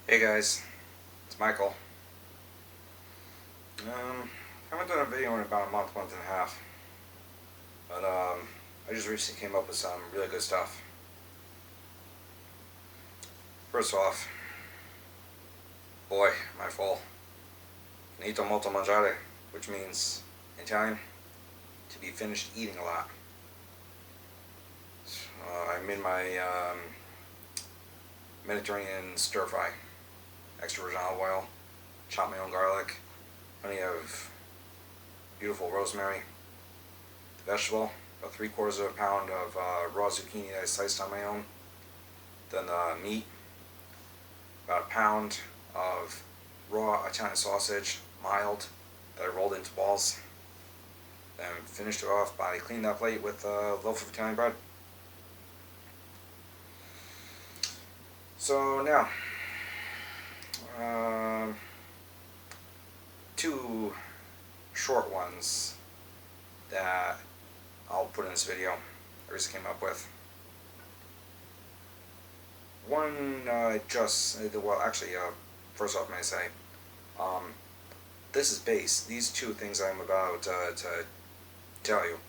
Hey guys, it's Michael. I haven't done a video in about a month and a half, but I just recently came up with some really good stuff. First off, boy, my fault. Finito molto mangiare, which means in Italian, to be finished eating a lot. I made my Mediterranean stir fry, extra virgin olive oil, chopped my own garlic, plenty of beautiful rosemary, the vegetable, about 3/4 of a pound of raw zucchini that I sliced on my own, then the meat, about a pound of raw Italian sausage, mild, that I rolled into balls, then finished it off by cleaning that plate with a loaf of Italian bread. So now, two short ones that I'll put in this video I recently came up with. One first off, may I say, this is based, these two things I'm about to tell you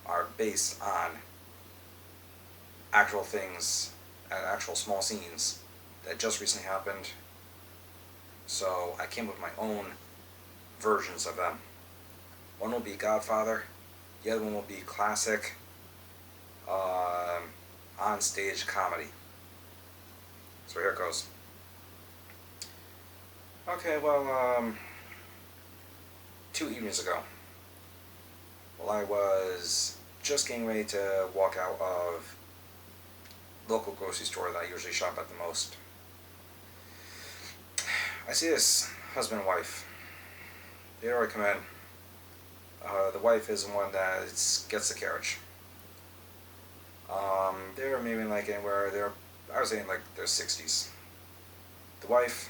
are based on actual things, actual small scenes that just recently happened. So I came up with my own versions of them. One will be Godfather, the other one will be classic on-stage comedy. So here it goes. Okay, well, 2 evenings ago, while I was just getting ready to walk out of the local grocery store that I usually shop at the most, I see this husband and wife. They already come in. The wife is the one that gets the carriage. They're maybe like anywhere, I was saying like their 60s. The wife,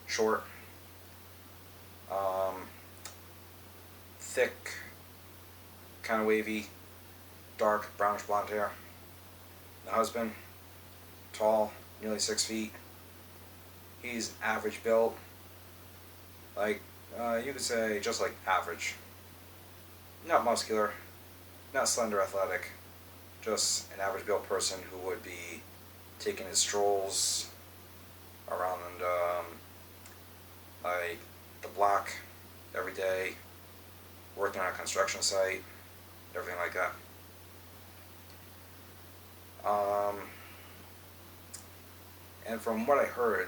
short, thick, kind of wavy, dark brownish blonde hair. The husband, tall, nearly 6 feet. He's average built, like you could say just like average. Not muscular, not slender athletic, just an average built person who would be taking his strolls around like the block every day, working on a construction site, everything like that. And from what I heard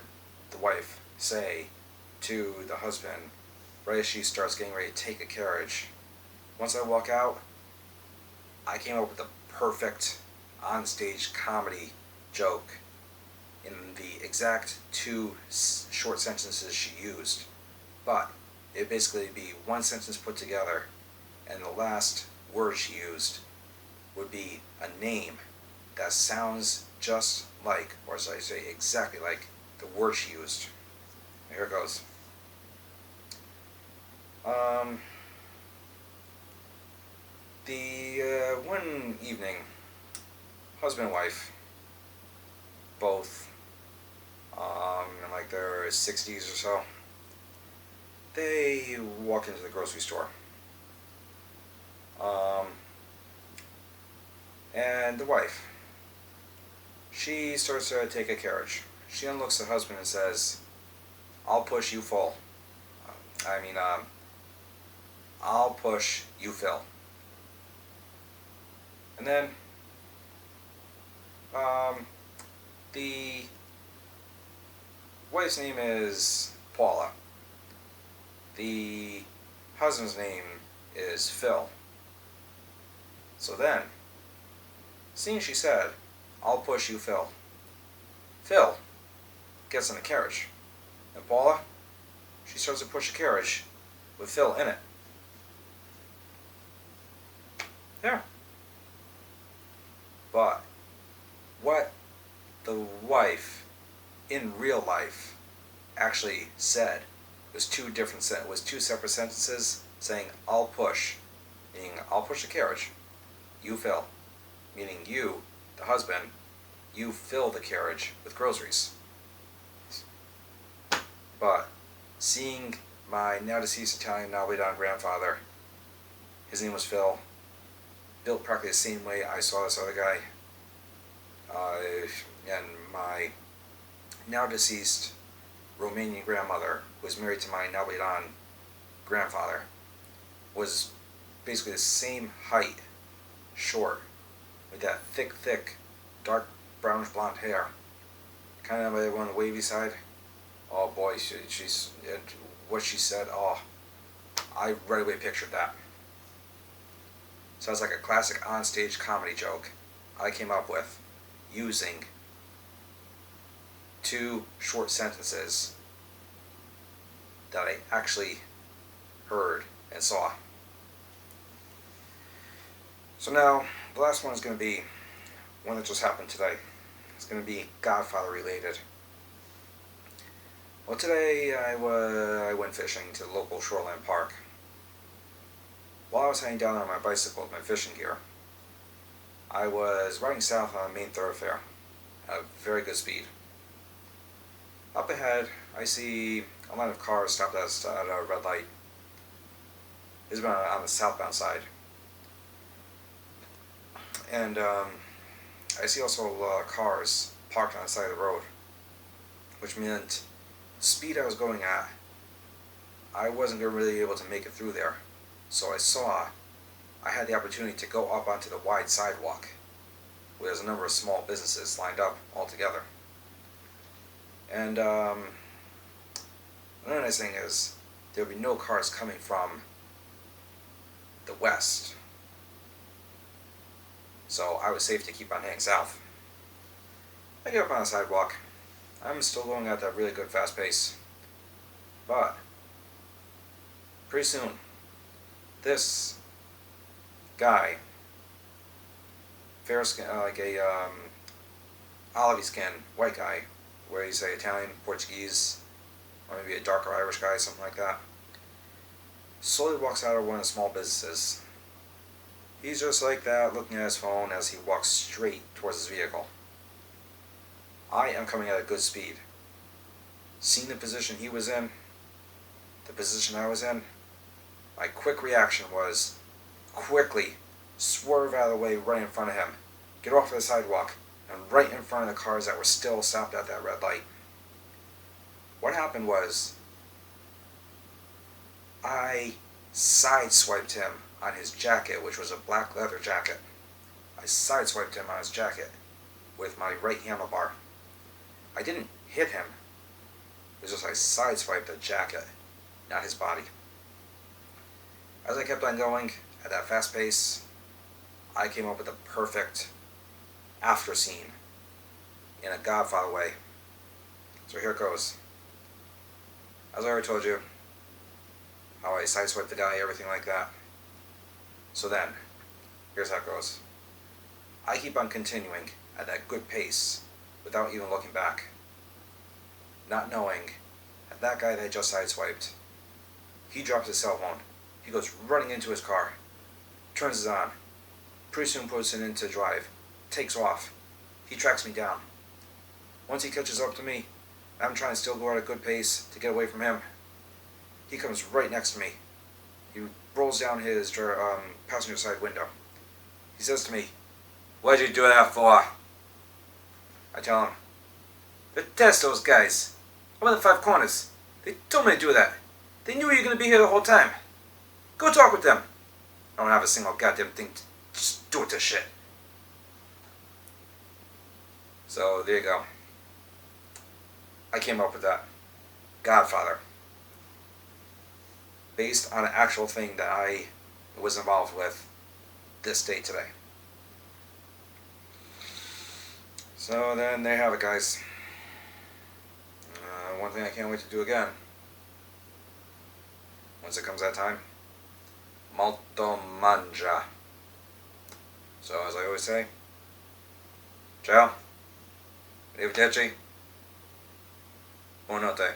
the wife say to the husband right as she starts getting ready to take a carriage, once I walk out, I came up with the perfect on-stage comedy joke in the exact two short sentences she used. But it'd basically be one sentence put together, and the last word she used would be a name that sounds just like, or as I say, exactly like the word she used. Here it goes. One evening, husband and wife, both in like their 60s or so, they walk into the grocery store. And the wife, she starts to take a carriage. She then looks at the husband and says, "I'll push you full. I mean, I'll push you fill." And then, the wife's name is Paula. The husband's name is Phil. So then, seeing she said, "I'll push you, Phil," Phil gets in the carriage. And Paula, she starts to push the carriage with Phil in it. Yeah. But what the wife in real life actually said was two separate sentences saying "I'll push," meaning I'll push the carriage. You fill, meaning you, the husband, you fill the carriage with groceries. But seeing my now deceased Italian Napolitan grandfather, his name was Phil, built practically the same way I saw this other guy, and my now deceased Romanian grandmother, who was married to my Napolitan grandfather, was basically the same height, short, with that thick, dark brownish blonde hair, kind of on the wavy side. Oh boy, she's what she said. Oh, I right away pictured that. Sounds like a classic onstage comedy joke I came up with using two short sentences that I actually heard and saw. So now, the last one is going to be one that just happened today. It's going to be Godfather related. Well, today I went fishing to the local shoreline park. While I was heading down on my bicycle with my fishing gear, I was riding south on the main thoroughfare at a very good speed. Up ahead, I see a line of cars stopped at a red light. This is on the southbound side. And I see also cars parked on the side of the road, which meant the speed I was going at, I wasn't going to really be able to make it through there. So I had the opportunity to go up onto the wide sidewalk, where there's a number of small businesses lined up all together. And another nice thing is, there would be no cars coming from the west. So I was safe to keep on heading south. I get up on the sidewalk. I'm still going at that really good fast pace. But pretty soon, this guy, fair skin, like a olive skin white guy, where he's say Italian, Portuguese, or maybe a darker Irish guy, something like that, slowly walks out of one of the small businesses. He's just like that, looking at his phone as he walks straight towards his vehicle. I am coming at a good speed. Seeing the position he was in, the position I was in, my quick reaction was quickly swerve out of the way right in front of him, get off of the sidewalk, and right in front of the cars that were still stopped at that red light. What happened was, I sideswiped him on his jacket, which was a black leather jacket. I sideswiped him on his jacket with my right handlebar. I didn't hit him. It was just I sideswiped the jacket, not his body. As I kept on going at that fast pace, I came up with the perfect after scene in a Godfather way. So here it goes. As I already told you, how I sideswiped the guy, everything like that. So then, here's how it goes. I keep on continuing at that good pace without even looking back. Not knowing that that guy that I just sideswiped, he drops his cell phone. He goes running into his car, turns it on, pretty soon puts it into drive, takes off. He tracks me down. Once he catches up to me, I'm trying to still go at a good pace to get away from him. He comes right next to me. He rolls down his passenger side window. He says to me, "What'd you do that for?" I tell him, "To test those guys. I'm in the Five Corners. They told me to do that. They knew you were going to be here the whole time. Go talk with them. I don't have a single goddamn thing to just do with this shit." So there you go. I came up with that. Godfather. Based on an actual thing that I was involved with this day today. So then there you have it, guys. One thing I can't wait to do again, once it comes that time, molto mangia. So as I always say, ciao, arrivederci, buonanotte.